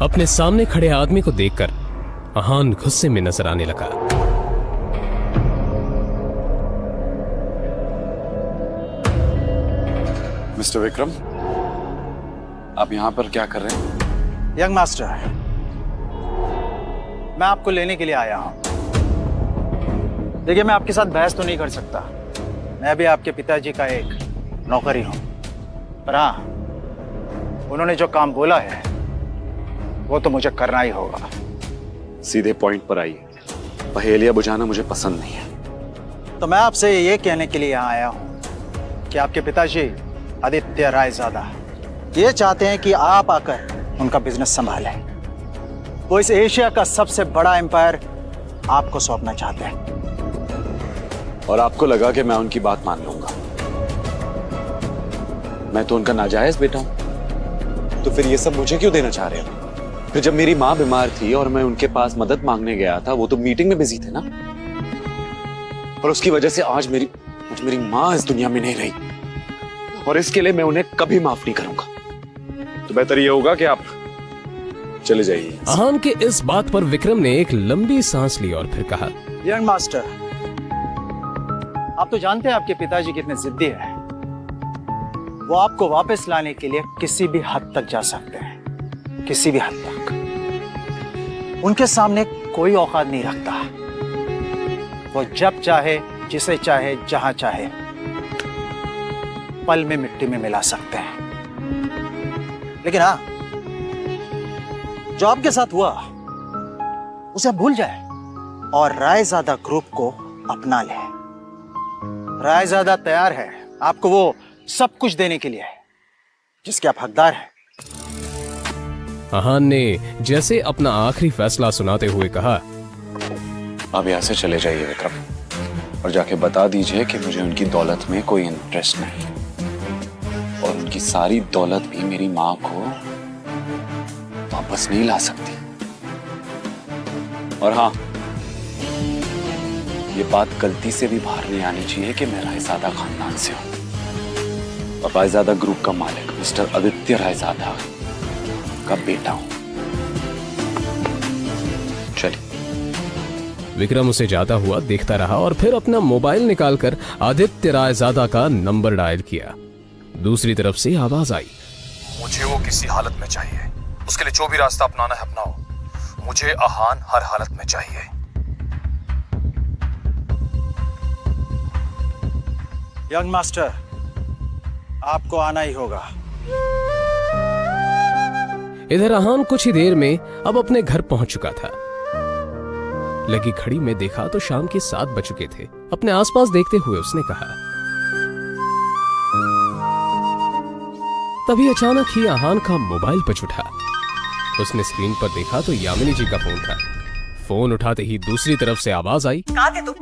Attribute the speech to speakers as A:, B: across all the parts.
A: अपने सामने खड़े आदमी को देखकर अहान गुस्से में नजर आने लगा।
B: मिस्टर विक्रम, आप यहां पर क्या कर रहे हैं?
C: यंग मास्टर, मैं आपको लेने के लिए आया हूं। देखिए, मैं आपके साथ बहस तो नहीं कर सकता, मैं भी आपके पिताजी का एक नौकर ही हूं, पर हाँ, उन्होंने जो काम बोला है वो तो मुझे करना ही होगा।
B: सीधे पॉइंट पर आइए, पहेलियां बुझाना मुझे पसंद नहीं है।
C: तो मैं आपसे ये कहने के लिए यहाँ आया हूँ कि आपके पिताजी आदित्य रायजादा ये चाहते हैं कि आप आकर उनका बिजनेस संभालें। वो इस एशिया का सबसे बड़ा एम्पायर आपको सौंपना चाहते हैं।
B: और आपको लगा कि मैं उनकी बात मान लूंगा? मैं तो उनका नाजायज बेटा हूं, तो फिर ये सब मुझे क्यों देना चाह रहे हो? फिर जब मेरी माँ बीमार थी और मैं उनके पास मदद मांगने गया था, वो तो मीटिंग में बिजी थे ना, और उसकी वजह से आज मेरी माँ इस दुनिया में नहीं रही, और इसके लिए मैं उन्हें कभी माफ नहीं करूंगा। तो बेहतर यह होगा कि आप चले जाइए।
A: अहान के इस बात पर विक्रम ने एक लंबी सांस ली और फिर कहा,
C: यंग मास्टर, आप तो जानते हैं आपके पिताजी कितने जिद्दी हैं। वो आपको वापस लाने के लिए किसी भी हद तक जा सकते हैं, किसी भी हद तक। उनके सामने कोई औकात नहीं रखता। वो जब चाहे, जिसे चाहे, जहां चाहे पल में मिट्टी में मिला सकते हैं। लेकिन हाँ, जो आपके साथ हुआ उसे भूल जाए और रायजादा ग्रुप को अपना ले। रायजादा तैयार है आपको वो सब कुछ देने के लिए जिसके आप हकदार हैं।
A: अहान ने जैसे अपना आखिरी फैसला सुनाते हुए कहा,
B: अब यहाँ से चले जाइए विक्रम, और जाके बता दीजिए कि मुझे उनकी दौलत में कोई इंटरेस्ट नहीं, और उनकी सारी दौलत भी मेरी माँ को वापस नहीं ला सकती। और हाँ, ये बात गलती से भी बाहर नहीं आनी चाहिए कि मैं रायजादा खानदान से हूं, और रायजादा ग्रुप का मालिक मिस्टर आदित्य रायजादा का बेटा हूं। चलिए।
A: विक्रम उसे जाता हुआ देखता रहा और फिर अपना मोबाइल निकालकर आदित्य रायजादा का नंबर डायल किया। दूसरी तरफ से आवाज आई,
D: मुझे वो किसी हालत में चाहिए, उसके लिए जो भी रास्ता अपनाना है अपनाओ, मुझे अहान हर हालत में चाहिए।
C: यंग मास्टर, आपको आना ही होगा।
A: इधर अहान कुछ ही देर में अब अपने घर पहुंच चुका था। लगी घड़ी में देखा तो शाम के 7 बज चुके थे। अपने आसपास देखते हुए उसने कहा, तभी अचानक ही अहान का मोबाइल बज उठा। उसने स्क्रीन पर देखा तो यामिनी जी का फोन था। फोन उठाते ही दूसरी तरफ से आवाज आई,
E: कहाँ थे तुम?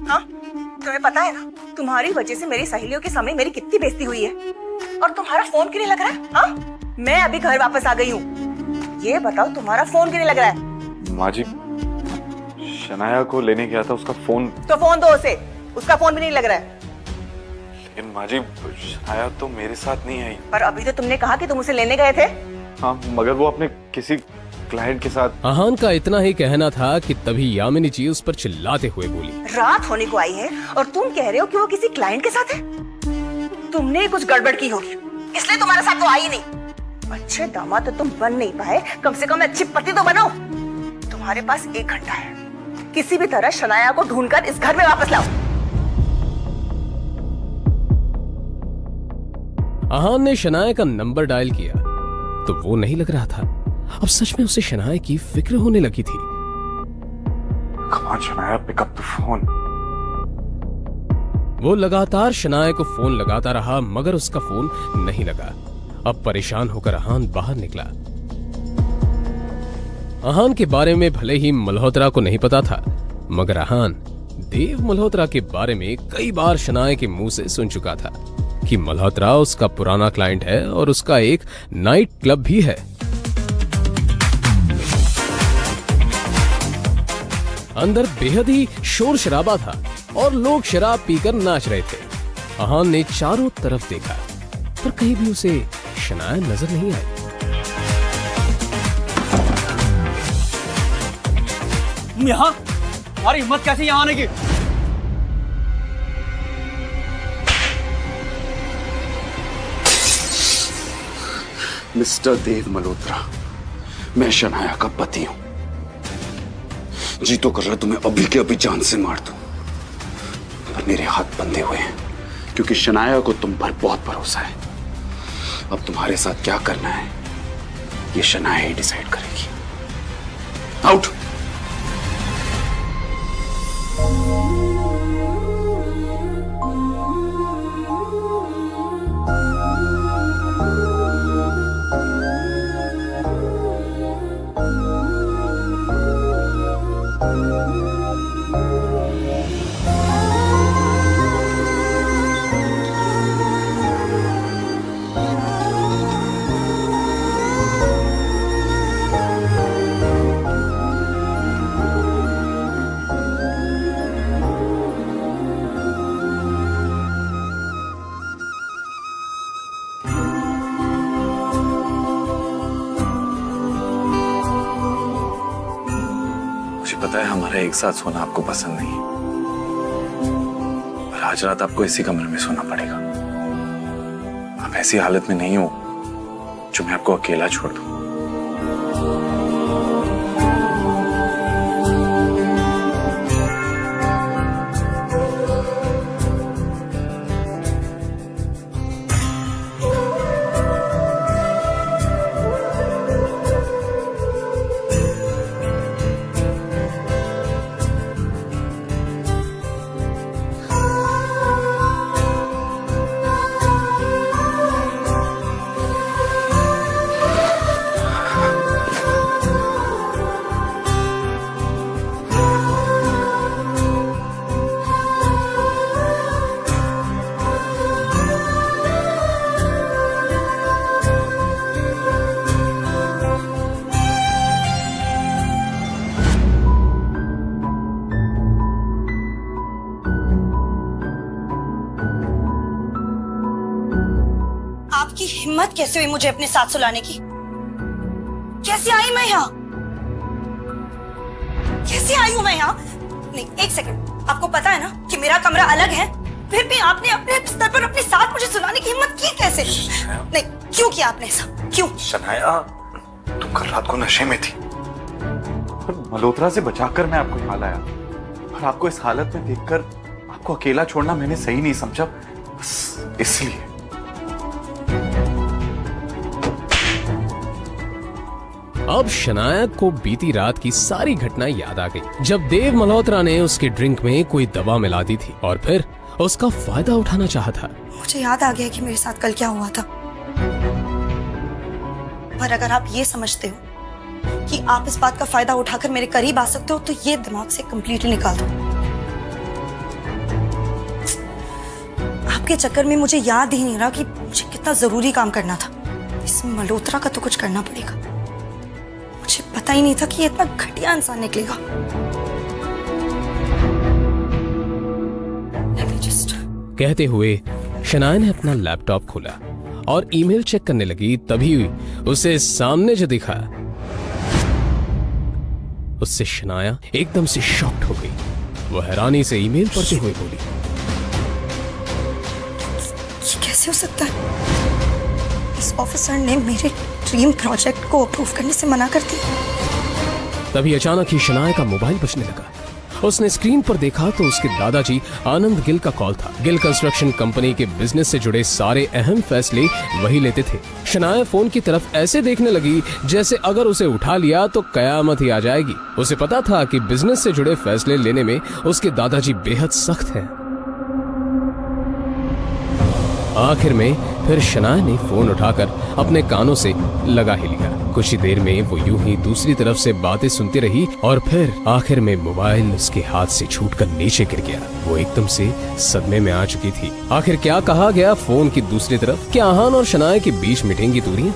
E: हाँ, तुम्हें पता है ना, तुम्हारी वजह से मेरी सहेलियों के सामने मेरी कितनी बेइज्जती हुई है, और तुम्हारा फोन क्यों नहीं लग रहा है? हाँ, मैं अभी घर वापस आ गई हूँ। ये बताओ, तुम्हारा फोन क्यों नहीं लग रहा है?
B: माँ जी, शनाया को लेने गया था, उसका फोन।
E: तो फोन दो उसे, उसका फोन भी नहीं लग रहा है।
B: लेकिन माँ जी, शनाया तो मेरे साथ नहीं आई।
E: पर अभी तो तुमने कहा कि तुम उसे लेने गए थे।
B: हाँ, मगर वो अपने किसी क्लाइंट के साथ।
A: अहान का इतना ही कहना था कि तभी यामिनी जी उस पर चिल्लाते हुए बोली,
E: रात होने को आई है और तुम कह रहे हो कि वो किसी क्लाइंट के साथ है? तुमने कुछ गड़बड़ की होगी, इसलिए तुम्हारे साथ वो आई नहीं। अच्छे दामाद तो तुम बन नहीं पाए, कम से कम अच्छी पति तो बनो। तुम्हारे पास 1 घंटा है, किसी भी तरह शनाया को ढूंढकर इस घर में वापस लाओ।
A: अहान ने शनाया का नंबर डायल किया तो वो नहीं लग रहा था। अब सच में उसे शनाया की फिक्र होने लगी थी।
B: Come on, Shanaya, pick up the phone.
A: वो लगातार शनाया को फोन लगाता रहा मगर उसका फोन नहीं लगा। अब परेशान होकर अहान बाहर निकला। अहान के बारे में भले ही मल्होत्रा को नहीं पता था, मगर अहान देव मल्होत्रा के बारे में कई बार शनाया के मुंह से सुन चुका था कि मल्होत्रा उसका पुराना क्लाइंट है और उसका एक नाइट क्लब भी है। अंदर बेहद ही शोर शराबा था और लोग शराब पीकर नाच रहे थे। अहान ने चारों तरफ देखा पर कहीं भी उसे शनाया नजर नहीं आई।
C: तुम यहाँ, तुम्हारी हिम्मत कैसे यहाँ आने की?
B: मिस्टर देव मल्होत्रा, मैं शनाया का पति हूं। जी तो कर रहा तुम्हें अभी के अभी जान से मार दूं, पर मेरे हाथ बंधे हुए हैं क्योंकि शनाया को तुम पर बहुत भरोसा है। अब तुम्हारे साथ क्या करना है ये शनाया ही डिसाइड करेगी। आउट। पता है हमारा एक साथ सोना आपको पसंद नहीं, पर आज रात आपको इसी कमरे में सोना पड़ेगा। आप ऐसी हालत में नहीं हो जो मैं आपको अकेला छोड़ दूं।
F: आपकी हिम्मत कैसे हुई मुझे अपने साथ सुलाने की? कैसे आई मैं यहाँ? कैसे आई हूँ मैं यहाँ? नहीं, एक सेकंड, आपको पता है ना कि मेरा कमरा अलग है, फिर भी आपने अपने बिस्तर पर अपने साथ मुझे सुलाने की हिम्मत की कैसे? नहीं, क्यों किया आपने ऐसा? क्यों?
B: शनाया, तुम कल रात को नशे में थी और मल्होत्रा से बचाकर मैं आपको यहाँ लाया, और आपको इस हालत में देखकर आपको अकेला छोड़ना मैंने सही नहीं समझा, बस इसलिए।
A: अब शनाया को बीती रात की सारी घटनाएं याद आ गई, जब देव मल्होत्रा ने उसके ड्रिंक में कोई दवा मिला दी थी और फिर उसका फायदा उठाना चाहा था।
F: मुझे याद आ गया कि मेरे साथ कल क्या हुआ था। पर अगर आप ये समझते हो कि आप इस बात का फायदा उठाकर मेरे करीब आ सकते हो, तो ये दिमाग से कंप्लीटली निकाल दो। आपके चक्कर में मुझे याद ही नहीं रहा कि मुझे कितना जरूरी काम करना था। इस मल्होत्रा का तो कुछ करना पड़ेगा। मुझे पता ही नहीं था कि ये इतना घटिया इंसान निकलेगा।
A: कहते हुए शनाया ने अपना लैपटॉप खोला और ईमेल चेक करने लगी, तभी उसे सामने जो दिखा उससे शनाया एकदम से शॉक्ड हो गई। वो हैरानी से ईमेल पढ़ते हुए बोली,
F: ये कैसे हो सकता है? इस ऑफिसर ने मेरे ड्रीम प्रोजेक्ट को अप्रूव करने से मना कर दिया।
A: तभी अचानक ही शनाया का मोबाइल बजने लगा। उसने स्क्रीन पर देखा तो उसके दादाजी आनंद गिल का कॉल था। गिल कंस्ट्रक्शन कंपनी के बिजनेस से जुड़े सारे अहम फैसले वही लेते थे। शनाया फोन की तरफ ऐसे देखने लगी जैसे अगर उसे उठा लिया तो कयामत ही आ जाएगी। उसे पता था कि बिजनेस से जुड़े फैसले लेने में उसके दादाजी बेहद सख्त हैं। आखिर में फिर शनाया ने फोन उठाकर अपने कानों से लगा ही लिया। कुछ ही देर में वो यूं ही दूसरी तरफ से बातें सुनती रही और फिर आखिर में मोबाइल उसके हाथ से छूटकर नीचे गिर गया। वो एकदम से सदमे में आ चुकी थी। आखिर क्या कहा गया फोन की दूसरी तरफ? क्या आहान और शनाया के बीच मिटेंगी दूरियां?